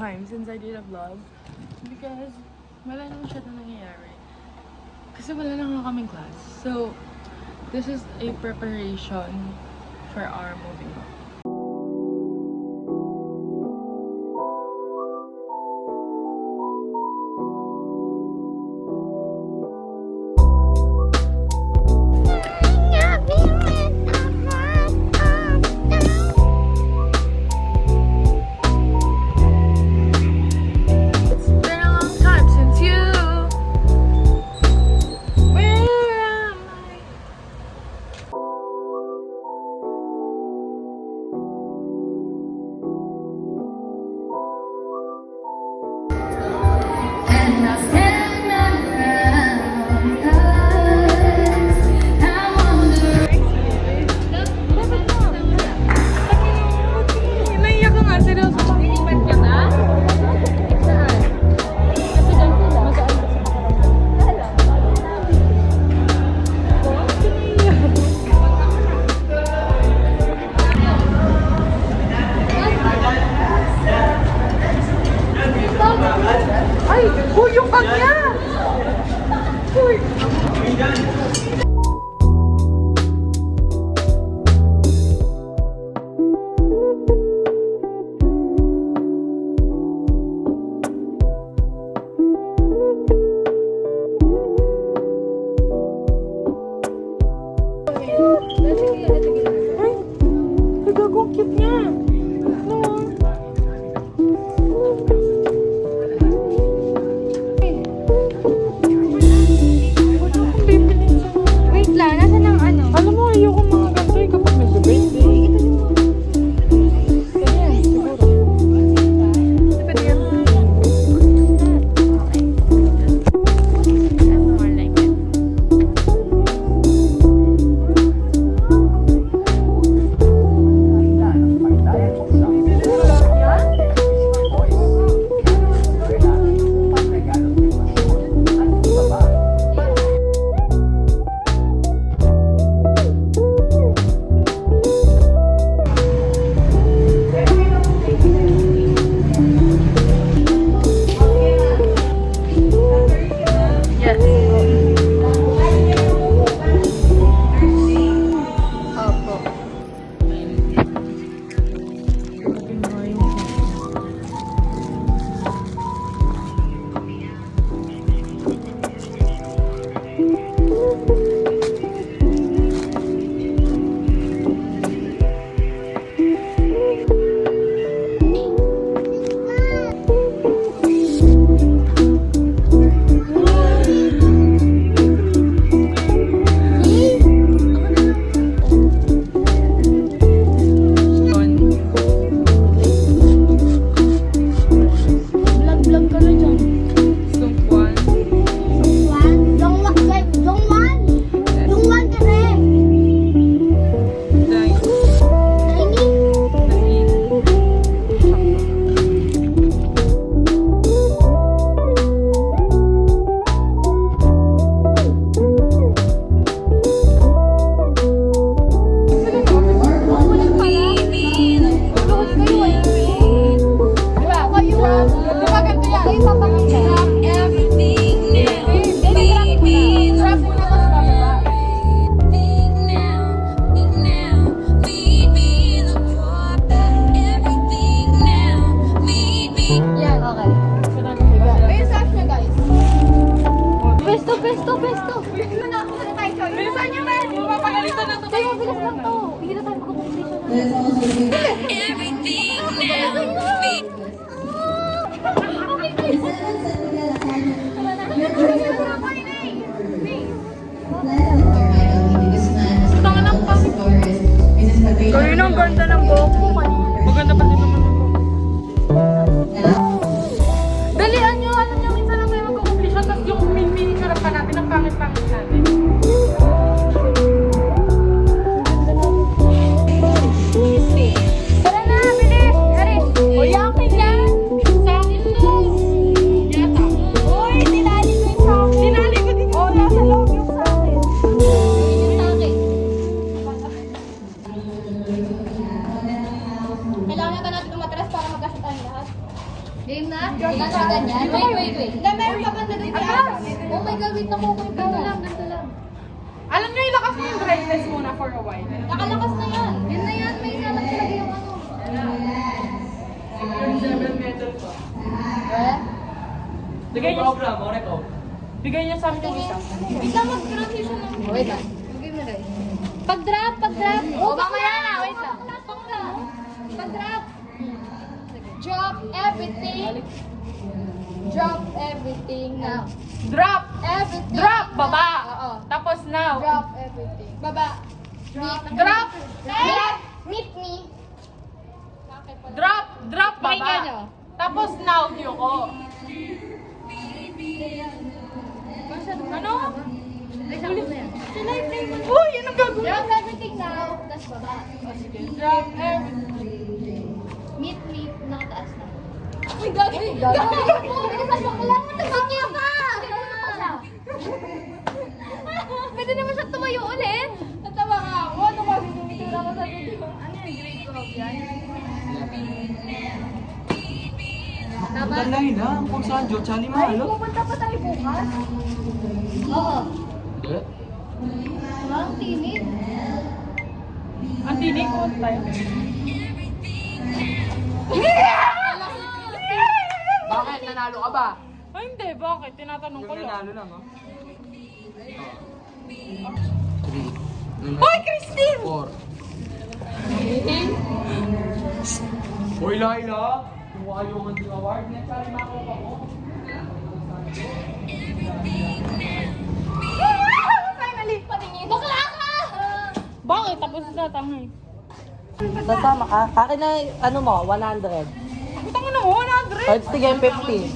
time since I did a vlog. Because wala naman siya na nangyayari. Kasi wala na nga kaming class. So, this is a preparation for our moving on. Gawin ang ganda ng buhok mo. Maganda pa din naman ako. Dalian nyo, alam nyo, minsan lang tayo magkukumplisyon, tapos yung mini charap pa natin, ang pangit-pangit natin. Tara na, bilis! Oh my God, wait ako. Ganito lang, ganito lang. Alam nyo, ilakas mo yung brightness muna for a while. Nakalakas na yan. Yun na yan, may nalang talaga yung ano. Eh? Bigay niyo. Bigay niyo sa amin yung isa. Wait lang, mag-transition lang. Wait lang. Bigay mo rin. Pag-drop, pag-drop. Oh, mamaya na, wait lang. Pag-drop. Drop everything. Drop everything now. Drop! Everything. Drop! Baba! Oo. Tapos now. Drop everything. Baba. Drop! Meet me. Drop! Drop! Pakinggan nyo. Baba! Tapos now, Kyoko. Ano? Ay, sabi na yan. Sinay, play mo. Uy, yan ang gagawin. Drop everything now. Tapos baba. Drop everything. Meet me. Nakataas na. Uy, gagawin. Gagawin. Kailangan mo tumakya pa. Pwede naman siya tumayo ulit. Natawa nga ako. Ano kasi tumitura ko sa video? Ano yung grade 12 yan? Tama? Talay na, kung saan Diyos, sali mo, Ay, ano? pupunta pa tayo bukas? Oo. Hindi. Ang tinig. Ang tinig ko tayo. Bakit? Nanalo ka ba? Ay, hindi. Bakit? Tinatanong ko lang. Nanalo lang, oh. 3. Hoy, Christine! 4. Hoy, Laila! Kumuha yung hunting award. Sali mo ako ako. Finally, patingin. Bakla ka! Bakit? Tapos na tangoy. Sasama ka? Akin na, ano mo, 100. Butang na mo, 100! Or sige, 50.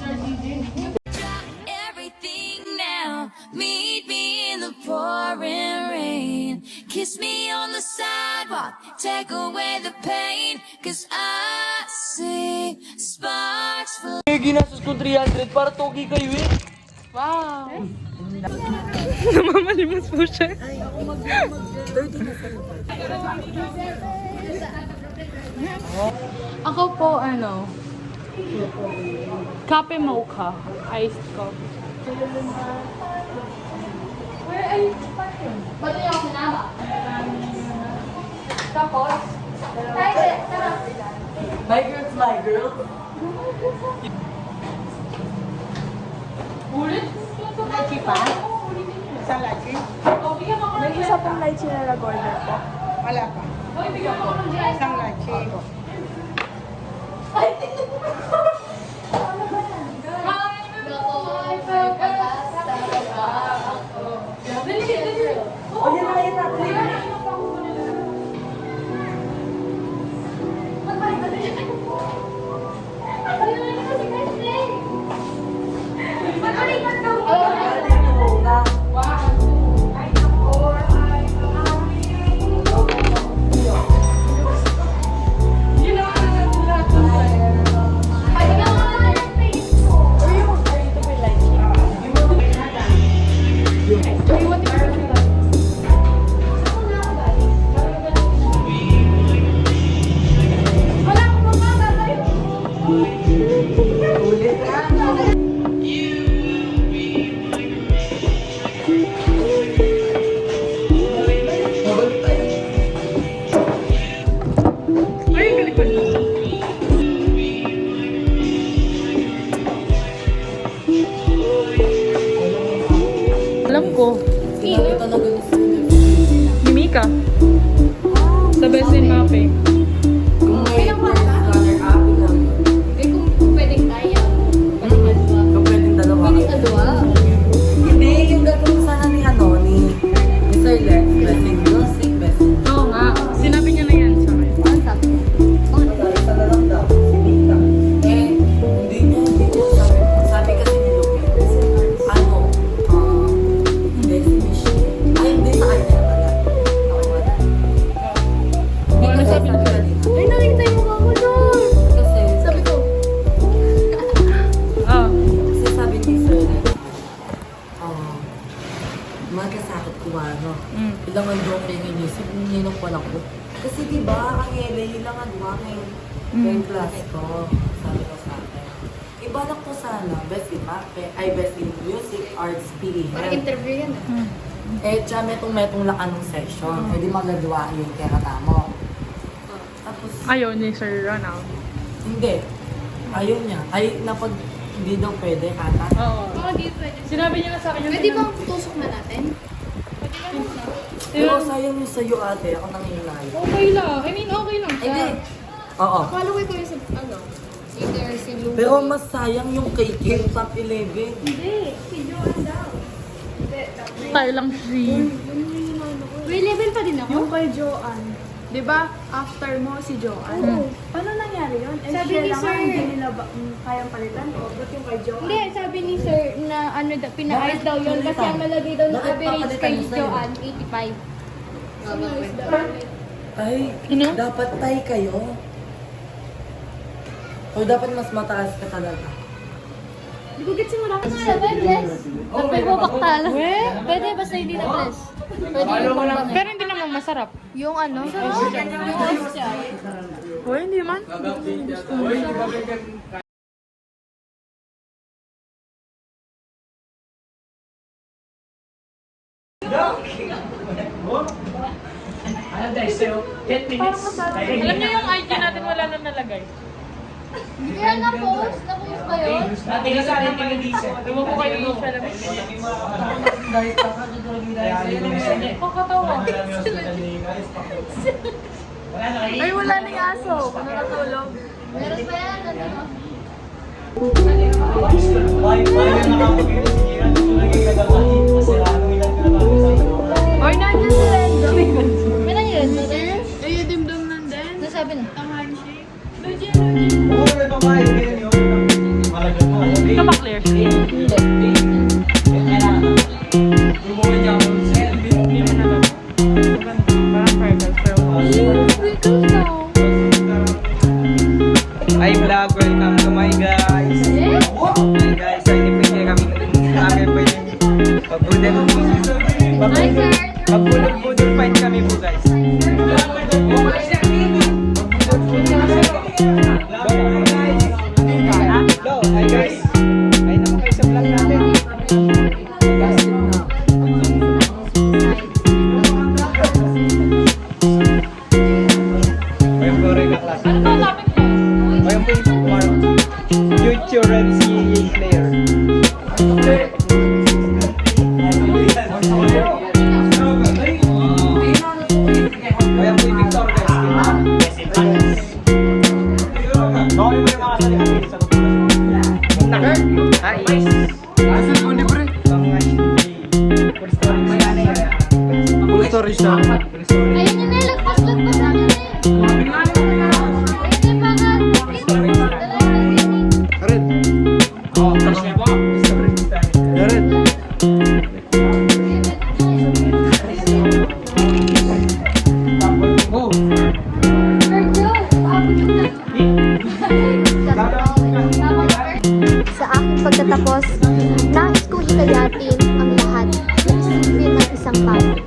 Everything now. Meet me in the pouring rain. Kiss me on the sidewalk. Take away the pain. 'Cause I see sparks fly. Ginastos ko 300 para togi kayo eh. Wow! Namamalimos po siya. Ako po, ano, kape mocha, iced coffee. Ba't niyo ako sinama? Tapos? Tayo, tara. My girls, my girls. Ulit? Lychee pa? Sa lychee? May isa pang lychee na nag-order po. Wala pa. Isang lychee. Alam ko. Ni Mika. Sa Best in Mapping. Kung may runner-up, Eh, kung pwedeng tayo. Pwedeng dalawa. kung pwedeng dalawa. Pwedeng dalawa. Hindi, yung gagawin sana ni ano, ni Mr. Lex, blessing music, blessing. Oo nga. Sinabi niya na yan sa akin. Ano sabi? Isa na lang daw, si Mika. Eh, hindi niya sabi. Sabi kasi ni Luke, ano, blessing Michelle. Ay, hindi sa kanya pala. Ako wala. Ano sabi niya? kanina. Ay, nakita yung mukha ko doon. Kasi, Sabi ko, Ah. kasi sabi ni Sir Lex, magkasakit ko ano. Mm. Ilang ang joke yung inisip, ninok ko lang ko. Kasi diba, ang LA lang ang duwa yung class ko. Sabi ko sa akin. Iba balak ko sana, best in math, ay best in music, arts, PE. Parang interview yan ah. Eh, siya metong lakan ng session. Eh, di magagawa yun kaya katamo. Tapos, Ayaw ni Sir Ronald. hindi. Ayaw niya. Ay, napag hindi daw pwede, ata. Oo. Mga di pwede. Sinabi niya na sa akin yung Pwede bang tusok na natin? Pero sayang yung sa'yo, ate. Ako nanginay. Okay lang. I mean, okay lang siya. Hindi. Oo. Follow ko yung sa, ano, either si Lou. Pero mas sayang yung kay Kim top 11. Hindi, si Joanne daw. Tayo lang si... May level pa din ako. Yung kay Joanne. Di ba, after mo si Joanne? Paano nangyari yun? Eh, Sabi siya ni lang Sir- ang hindi nila kayang palitan o ba't yung kay Joanne? Hindi, sabi ni Sir na ano, pina-ayos daw yun kasi ang malagay daw na Bakit average papalitan kay yung sa'yo? Joanne, 85. Ay, dapat tay kayo. O dapat mas mataas ka talaga. Di ko gets mo lang. Yes. Dapat mo baktala. Pwede, basta hindi na bless. Pwede yung pang Pero hindi naman masarap. yung ano? Yung official. O, hindi man. Ano guys, so 10 minutes. Alam niyo yung IG natin wala na nalagay. Kaya na-post? Na-post ba yun? Natin ka sa atin tingin dito. Ewan ko kayo yung siya namin. Kakatawa. Ay, wala na yung aso. Kung nakatulog. Meron pa yan. Ano? Oy, nandiyan si Lendo. May nangyari ba? Ay, yung dimdum nandun. Nasabi na. Ang handshake. Hindi ka ba clear? Hindi mo na lang. Parang freckles, pero... Hi vlog, welcome to my guys. Hi guys, ay hindi pwede kami pwede pagpudol fight kami po guys. Hello, hi guys. Ay naman kayo sa vlog natin. Ayun po rin ka klase. Ayun po yung future NCAA player. Ayun po yung Victor guys. Hi. Full story siya. Ayun yun eh. Lagpas natin eh. Ayun yung mga... Red. Red. Oh. Sa aking pagtatapos, nais kong hikayatin ang lahat na isipin ng isang tao.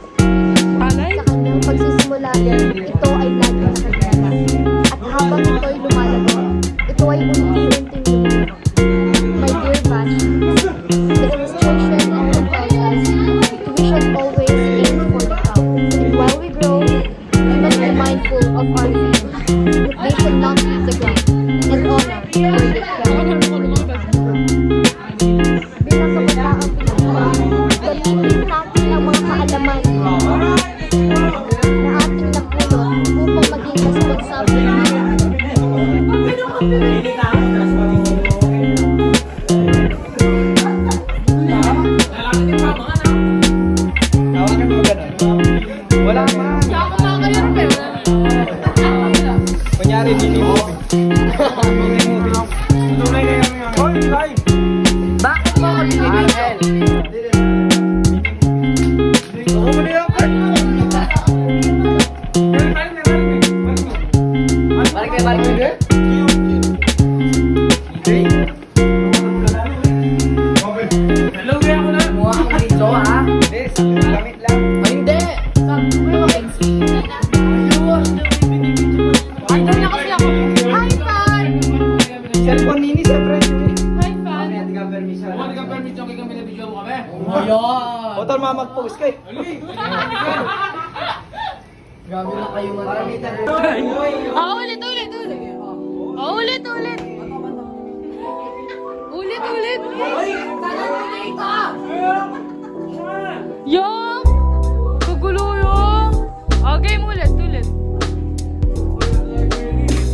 Sa kanyang pagsisimula, ito ay lagi nakagana. At habang ito'y lumalago, ito ay unti-unting lumulog. My dear batch, the illustration of the process, we should always aim for the top. And while we grow, we must be mindful of our feet. They should not leave the ground. And honor where they can. Bilang kabataang Pilipino, gamitin natin ang mga kaalaman na ating napulot upang maging responsable. Tawagan mo ganun. Wala man. Kunyari, mini movie. Mini movie. Tunay na yung hoy, live! Bakit mo ako binibigyan? Ako mo na yung Balik. Hello, kaya ako na. Mukha kang dito, ha? Yes, gamit lang. Ay, hindi. Ay, doon na kasi ako. Hi, Pan! Cellphone nini sa friend. Hi, Ayun! O, tol, mag-post ka eh. Grabe na kayo mag-amitan. Ulit. Ulit. Yung! Kagulo yung! Okay, ulit.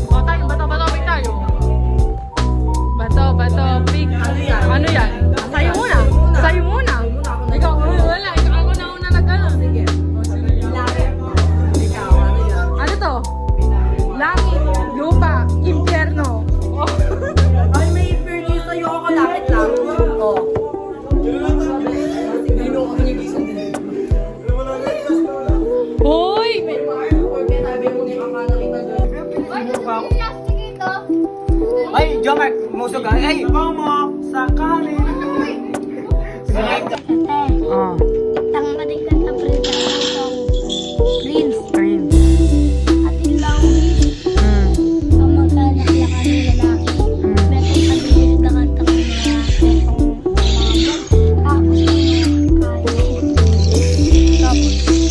O, tayo, bato, pick tayo. Bato, pick. Ano yan? Sa'yo muna. Ikaw, wala. Ikaw ako na una nag-ano. Sige. Ano to? Langit, lupa, impyerno. Ay, may fairness sa'yo ako kalapit lang. Oh. Nino ako nagigisan din. Hoy! Ay, Jomar, musog ka. Ay, mo sa kanin. Ah, Tang madigkat na Prince. Prince. Atin lang wish. Ang magkalaklakan ng lalaki. Betong kabilis na kantang mga betong tapos kain. Tapos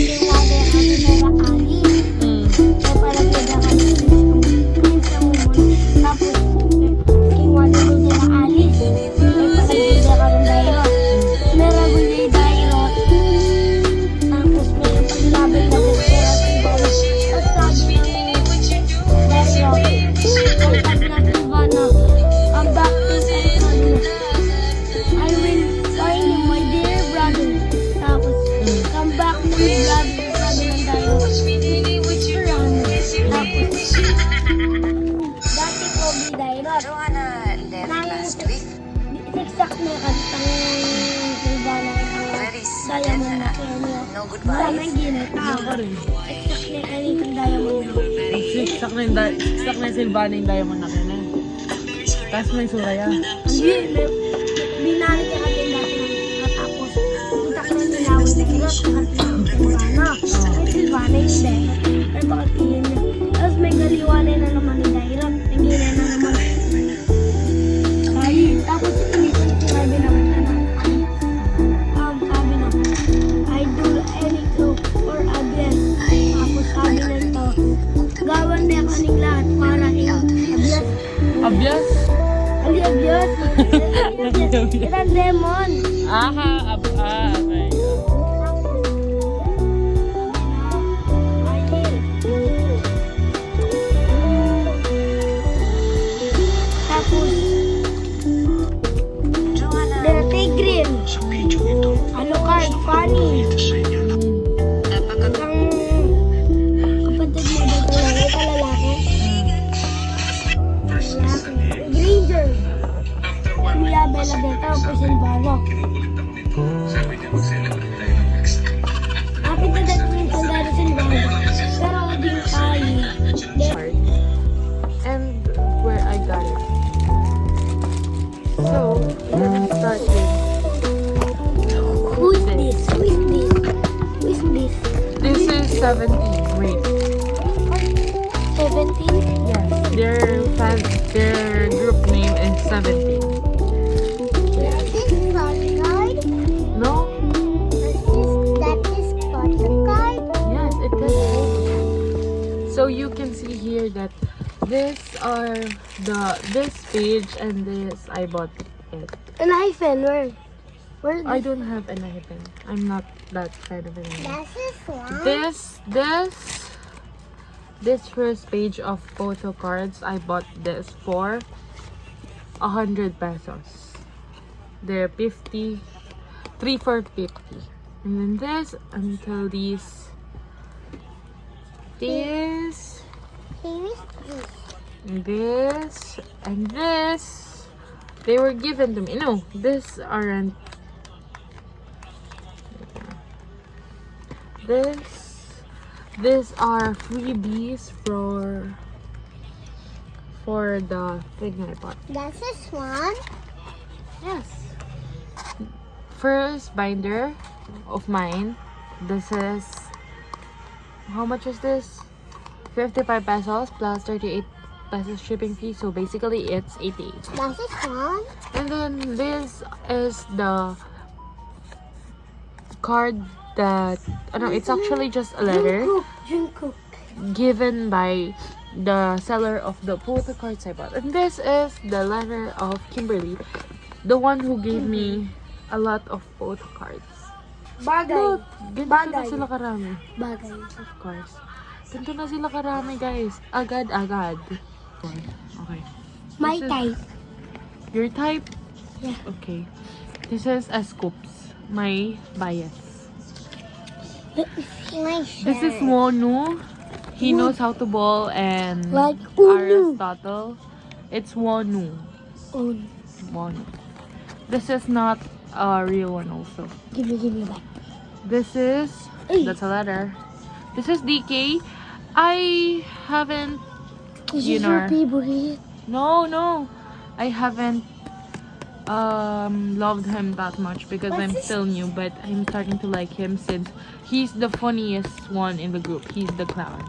yung wala kami nila ali. Kaya parang nila kami Prince ng umon. Tapos yung wala nila alis. Kaya parang nila kami dairot. Meron nila dairot. Tapos may paglabay na pera sa ibang. Tapos sabi ni Dairot, contact na si Ivana. Come back to Antonio. I will find you, my dear brother. Tapos, come back to my brother. Sabi ng Dairot. Serrano. Tapos, dati ko ni Dairot. Siksak na kantang Ivana. Diamond na Kenyo. Wala nang ginita. Siksak na kanitang Diamond na. Siksak na yung Silvana yung diamond na kanya. Tapos may suraya. Hindi, binalik niya kami dati ng katapos. Punta ka ng nilawin na hirap, kasi ng Silvana. May Silvana hindi. Pero bakit yun? Tapos may galiwanay na naman ni Dairot. Nagingay na naman. Ay, tapos inisan sinabi naman na sabi na, I do anything for a bless. Tapos sabi nito, gawan niya kaning lahat para iyong a bless. Abyas? Ali abyos. Ilan lemon. Okay. Tapos, Dirty Green. Alucard, funny. Ang kapatid mo dito lang, ito lalaki. Granger. Kuya Bella Beta, Silvano. Happy to that Prince and Daddy Silvano. Pero hindi tayo. And where I got it. So, we're gonna start with Who is this? Who is this? Who is this? this is 17. Wait. 17? Yes. Their group name is 17. This is bodyguard. No? That is bodyguard. Yes, it is. So you can see here that this are this page and this I bought it. An hyphen, where? Where? I don't have an hyphen. I'm not that kind of an This is one. This first page of photo cards, I bought this for 100 pesos. They're 3 for 50. And then this until this, and this, they were given to me. No, these aren't. These are freebies for the thing I bought. This is one. Yes. First binder of mine. This is, how much is this? 55 pesos plus 38 pesos shipping fee. So basically it's 88. This is one. And then this is the card that, it's actually just a letter Jungkook. given by the seller of the photo cards I bought. And this is the letter of Kimberly, the one who gave me a lot of photo cards. Bagay. Look, ganito na Bagay. sila karami. Bagay. Of course. Ganito na sila karami, guys. Agad-agad. Okay. My This is- type. Your type? Yeah. Okay. This is a scoops. My bias. This is Wonu. He knows how to bowl and Like Unu. Aristotle. It's Wonu. Oh, Wonu. This is not a real one also. give me back. This is, Ay. that's a letter. This is DK. I haven't, This You is know. your favorite. no. I haven't loved him that much because What's I'm this? still new, but I'm starting to like him since he's the funniest one in the group. He's the clown.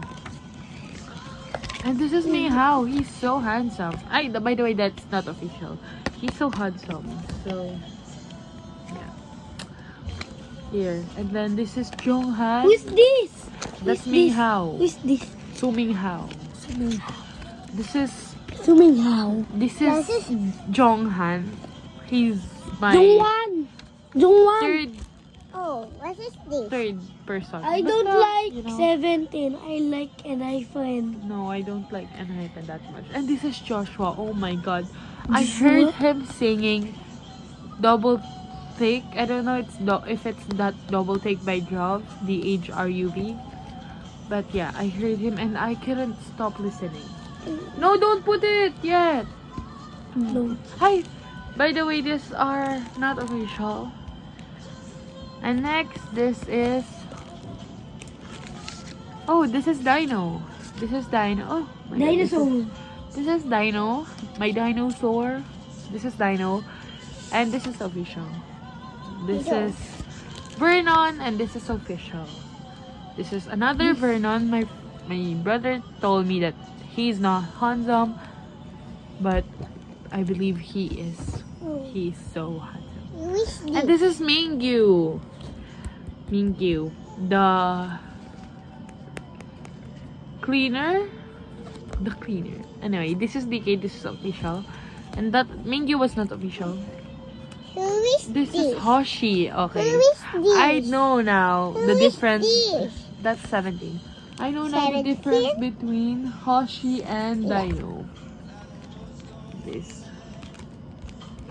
And this is Ming Hao. He's so handsome. By the way, that's not official. He's so handsome. So yeah. Here. And then this is Jonghan. Who's this? That's Who's Ming this? Hao. Who's this? Su Ming Hao. Suming Hao. This is Suming Hao. This is Jonghan. He's my Jungwan. Jungwan. third What is this? third person. I don't Basta, like you know, 17. I like an iPhone. No, I don't like Enhypen that much. And this is Joshua. Oh my god. I Joshua? heard him singing Double Take. I don't know if it's that Double Take by Jobs, DHRUB. But yeah, I heard him and I couldn't stop listening. No, don't put it yet. No. Hi. By the way, these are not official. And next, this is... Oh, this is Dino. This is Dino. Oh, my God, Dinosaur. This is Dino. My dinosaur. This is Dino. And this is official. This is Vernon and this is official. This is another Vernon. My brother told me that he's not handsome, but I believe he is. He's so handsome. And this is Mingyu. Mingyu, the cleaner. The cleaner. Anyway, this is DK. This is official. And that Mingyu was not official. This is Hoshi. Okay. I know now the difference. That's 17. I know now the difference between Hoshi and Dino. This.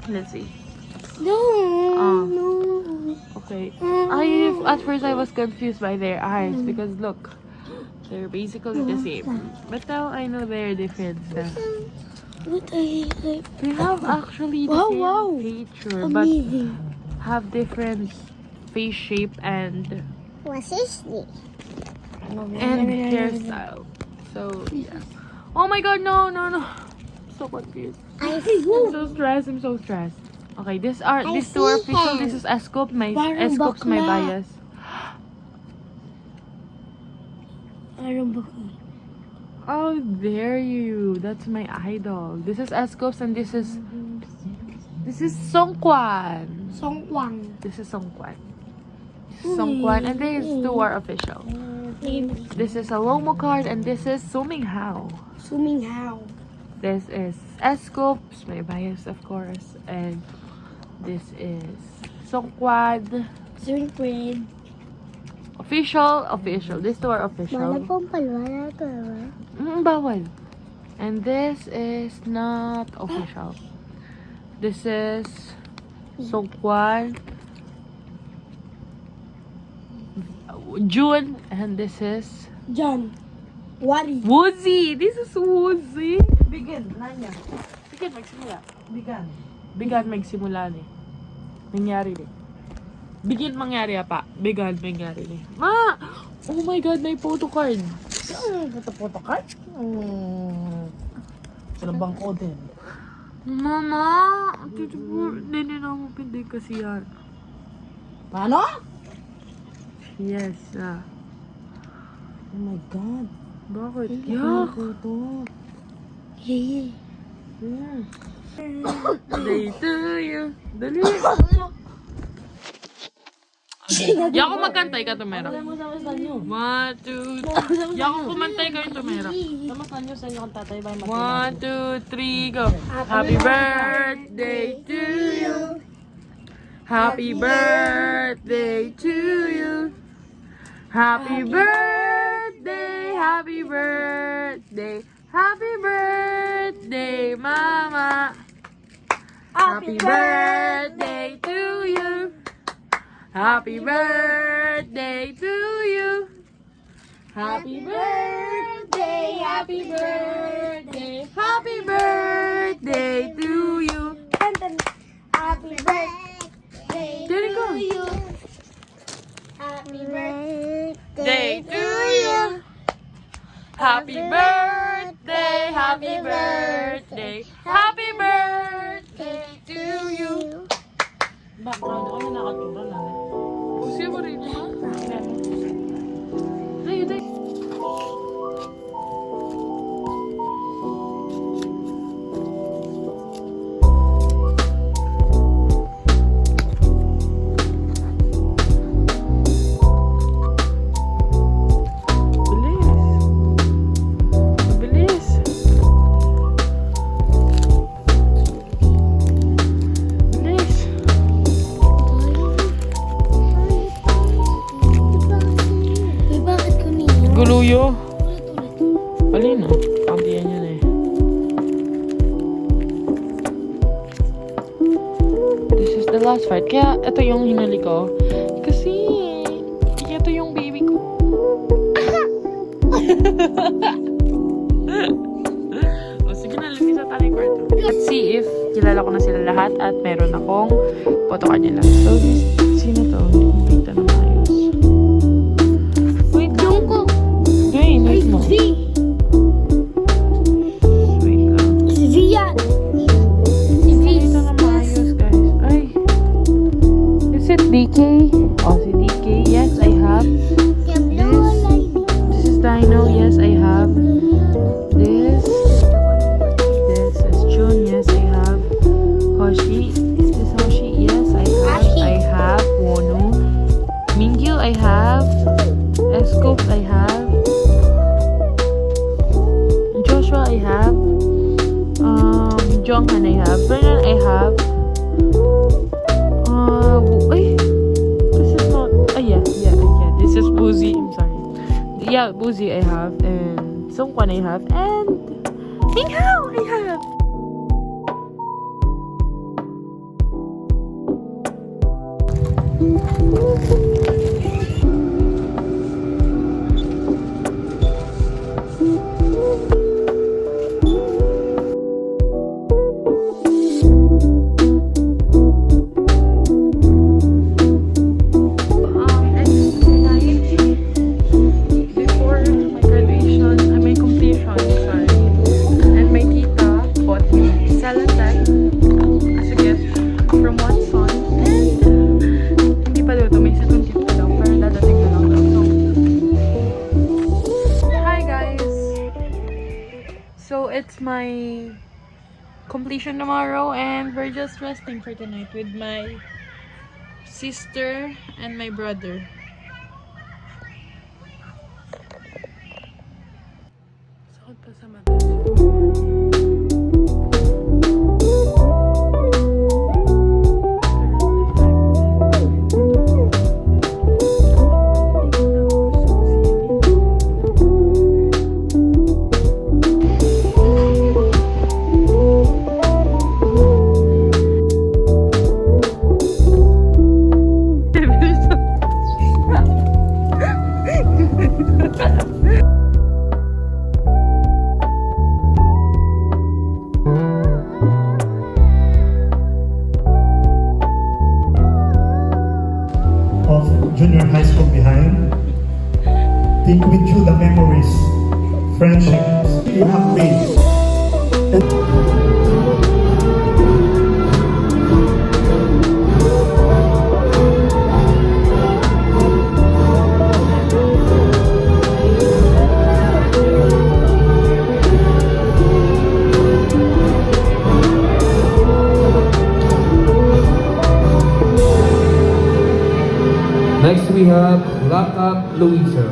Let's see. No. Okay. At first I was confused by their eyes because look, they're basically the same. But now I know their difference. What I like. They have actually the Wow, same wow. feature, but Amazing. have different face shape and What is this? hairstyle. So yeah. Oh my god, no. So confused. I see. I'm so stressed. Okay, these two are see official. him. This is Escope. Parang Escope's my bakla. bias. Parang bakla. Oh, dare you. That's my idol. This is Escopes and this is Songkwan. Songwang. This is Songkwan. Songkwan and these two are official. This is a Lomo card and this is Suming Hao. Suming Hao. This is Escopes, my bias of course, and this is Songkwan. Sungkwan. Official. These two are official. pong palwala ka ba? Bawal. And this is not official. This is Songkwan, June, and this is John. Wari. Woozy. This is Woozy. Bigyan, nanya. Bigan, magsimula. Bigan. Bigan, magsimula ni. Nangyari ni. Bigyan mangyari pa. Bigan, mangyari ni. Ma! Oh my God, may photo card. Photo card? Walang bangko din. Mama! Hindi na ako pindig kasi yan. Paano? Yes, Oh my God. Bakit? Yak! Ito. Yeah. Day to you. Dali. Yan ako magkantay ka, Tumera. Alam mo sa nyo. 1, 2, yan ako kumantay ka yung Tumera. Sama sa nyo sa inyo kang tatay ba yung 1, 2, 3, go. Happy birthday to you. Happy birthday to you. Happy birthday, happy birthday, happy birthday, Mama. Happy birthday to you. Happy birthday to you. Happy birthday, happy birthday, happy birthday to you. Happy birthday There you go. you. Happy birthday Day to you. Happy birthday, happy birthday, happy birthday to you. background ako na nakatura na. Sige mo rin, ha? Day, day. Bilis. Bilis. Bakit ko niya? Guluyo. Alin na? Pantiyan yan eh. This is the last fight. Kaya ito yung hinuli ko. Kasi ito yung baby ko. O sige na, lumisa tayo yung kwarto. Let's see if kilala ko na sila lahat at meron akong photocard nila. So, sino to? Hindi ko makita na maayos. Wait lang. Jungkook. Dwayne, wait mo. V. Wait lang. Si V yan. Si V. Dito na maayos, guys. Ay. Is it DK? Oh, si DK. Yes, I have. This is Dino. Yes, I have. This is June. Yes, I have. Hoshi. Is this Hoshi? Yes, I have. Hoshi. I have. Wonu. Mingyu, I have. Escope, I have. Joshua, I have. Jonghan, I have. Brennan, I have. This is not. Yeah. This is Boozy. I'm sorry. Yeah, Boozy, I have. And Sungkwan, I have. And Minghao, I have. Before my graduation, my completion, sorry. And my tita bought me Celotex as a gift from Watson. And hindi pa daw ito, may second gift pa daw, pero dadating na lang daw. So, hi guys! So, it's my completion tomorrow and we're just resting for tonight with my sister and my brother. Sakot pa sa mata. Of junior high school behind. Take with you the memories, friendships you have made. Next we have Lock Up Louisa.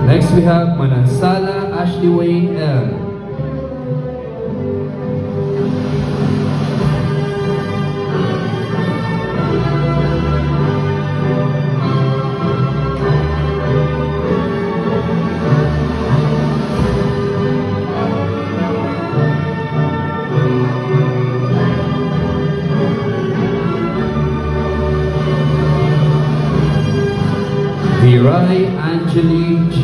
Next we have Manansala Ashley Wayne L. Virai Anjali G.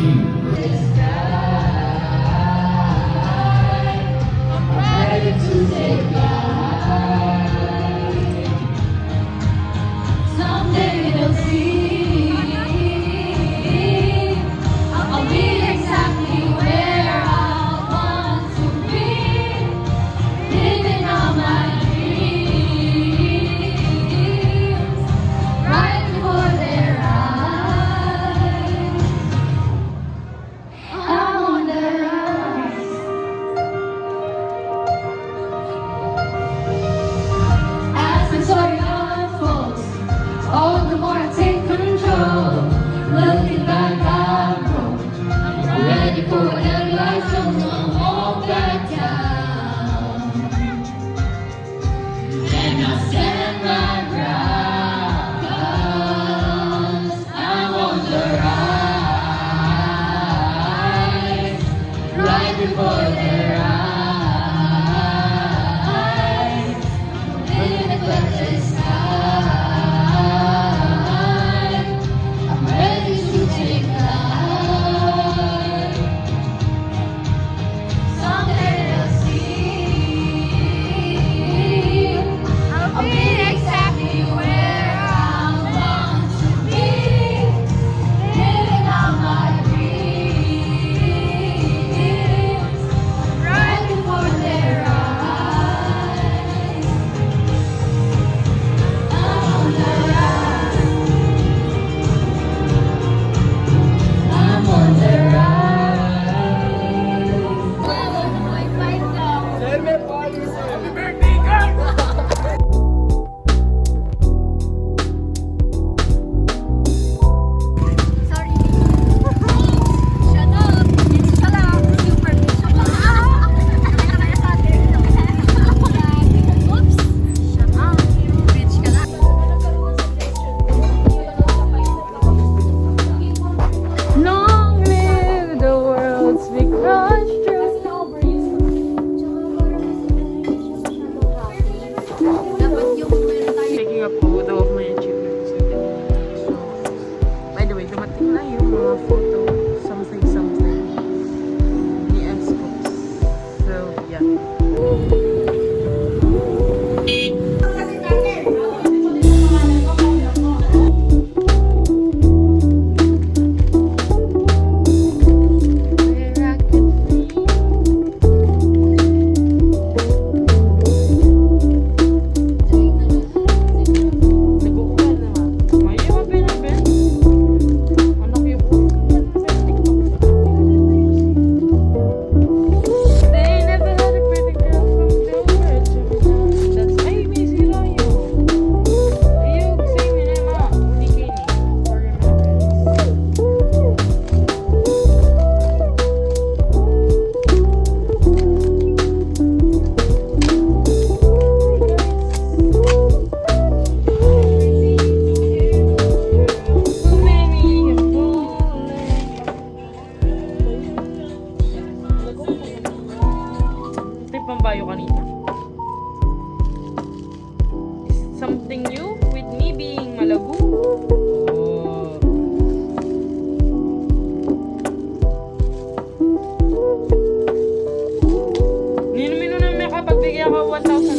Someday they'll see I'll be exactly where I want to be, living all my dreams right before their eyes.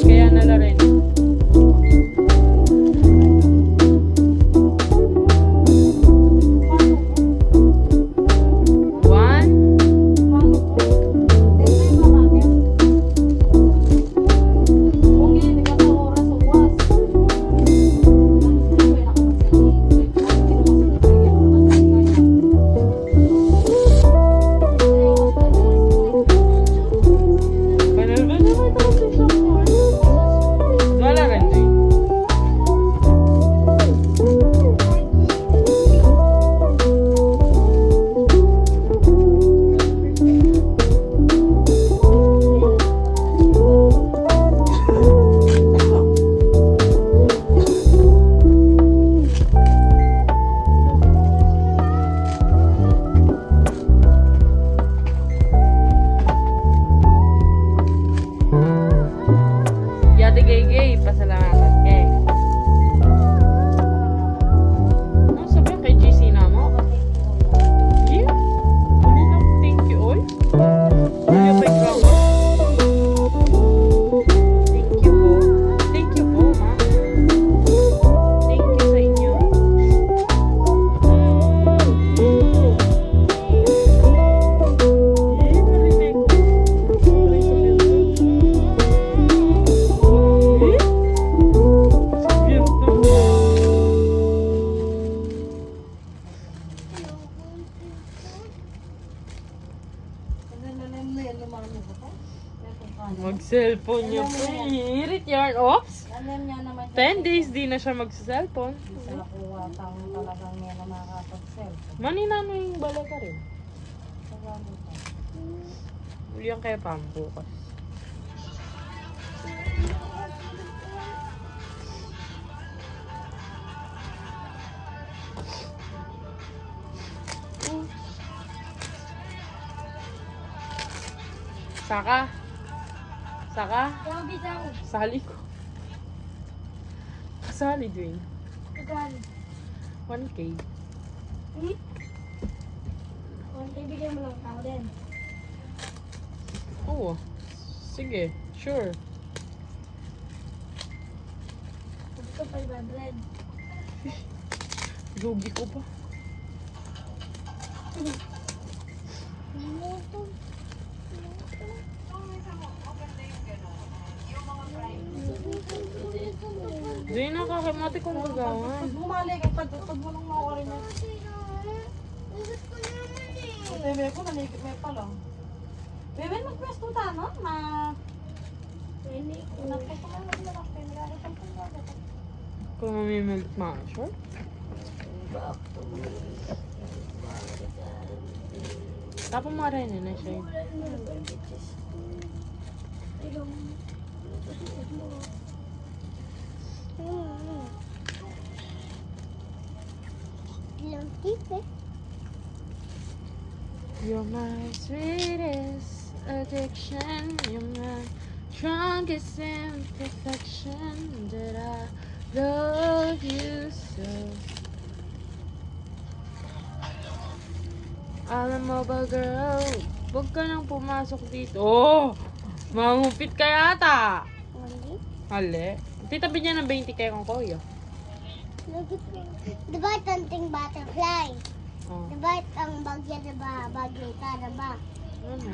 Kaya nala rin. One. Banal ba naman ito kasi siya mo? Wala rin din. Yate gay, pasalamatan ka eh. Ano sabi kay GC na mo? Yeah? Hindi na thank you all. Hindi pa ikaw. Thank you po. Thank you po, ma. Thank you sa inyo. Yeah, narinig ko. Narinig sa mag-cellphone niya po. Hirit yarn. Oops! 10 days di na siya mag-cellphone. Manina mo yung bala ka rin. Yan kaya pambukas. Saka? Saka? Sali ko. Kasali din. 1K. Bigyan mo lang tao din. Oo. Sige. Sure. Gusto 500. Lugi ko pa. Di na kakimati kong gagawan. Bumalik ang pag mo nang mawari na. Bebe ko, naligit may pa lang. Bebe, mag-pwesto ta, no? Kung mamimilk ma-short. Tapos mo rin na siya. You're my sweetest addiction. You're my strongest imperfection. That I love you so. Alam mo ba, girl? Huwag ka nang pumasok dito. Oh! Mangupit ka yata! Hali. Titabi niya ng 20 kaya kong koyo. Diba tanting butterfly? Oh. Diba ang bagya na ba? Bagya ka na ba? Ano?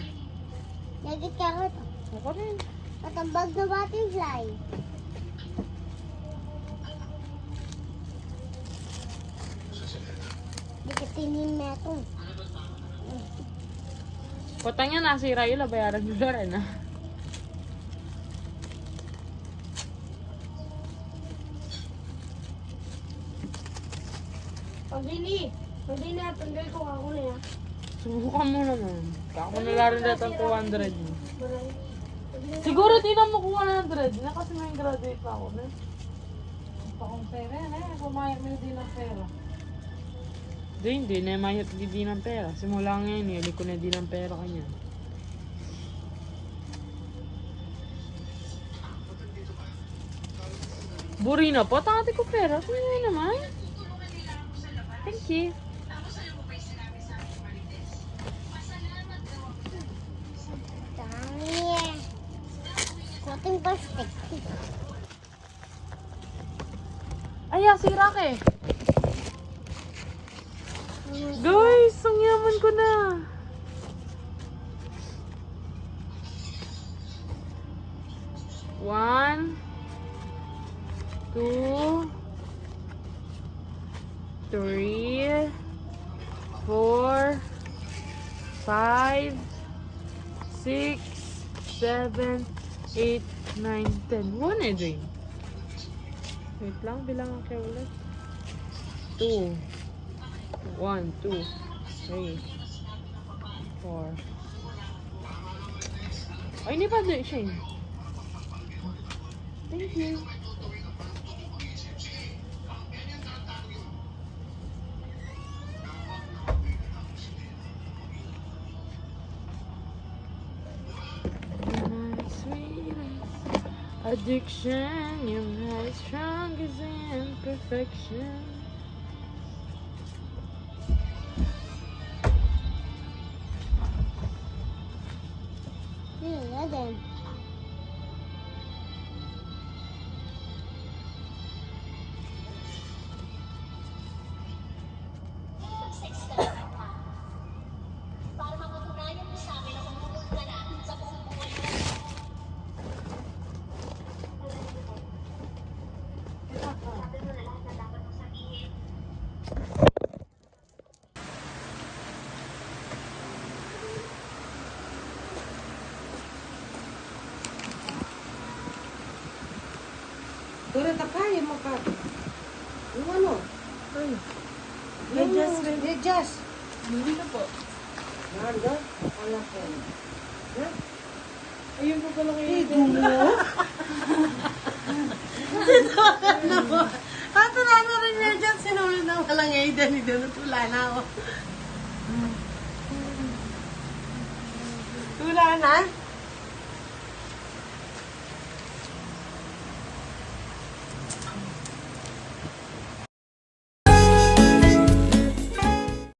Nagit ka ko to. Ako rin. At ang bag na butterfly. Di ka tinin na ito. Kotang yan, nasira yun. Bayaran nyo na rin, ah. Pag dili at tanggal ko ako na yan. Subukan mo naman. Kako na larin dito ang 200 mo. Siguro di na mo kuha 100 na kasi may graduate pa ako. Pa kong pera yan eh. Kumayat mo din ng pera. Hindi na mayat di ng pera. Simula ngayon, hindi ko na di ng pera kanya. Buri na po, tangati ko pera. Kaya naman. Thank you. Dami. Kuting perspective. Ay, si Rake. Guys, ang yaman ko na. One, two, three, 4, 5, 6, 7, 8, 9, 10. 1 eh, Jane. Wait lang, bilangan kayo ulit. 2, 1, 2, 3, 4. Ay, hindi pa doon, Shane. Thank you. Addiction, you're not as strong as imperfection. Then. Dura ta kaya mo ka. Yung ano? Medyas. Hindi na po. Nanda? Wala po. Ayun po pala kayo. Ido mo? Ato na rin medyas. Sinunod na walang Aiden. Wala na ako. Wala na?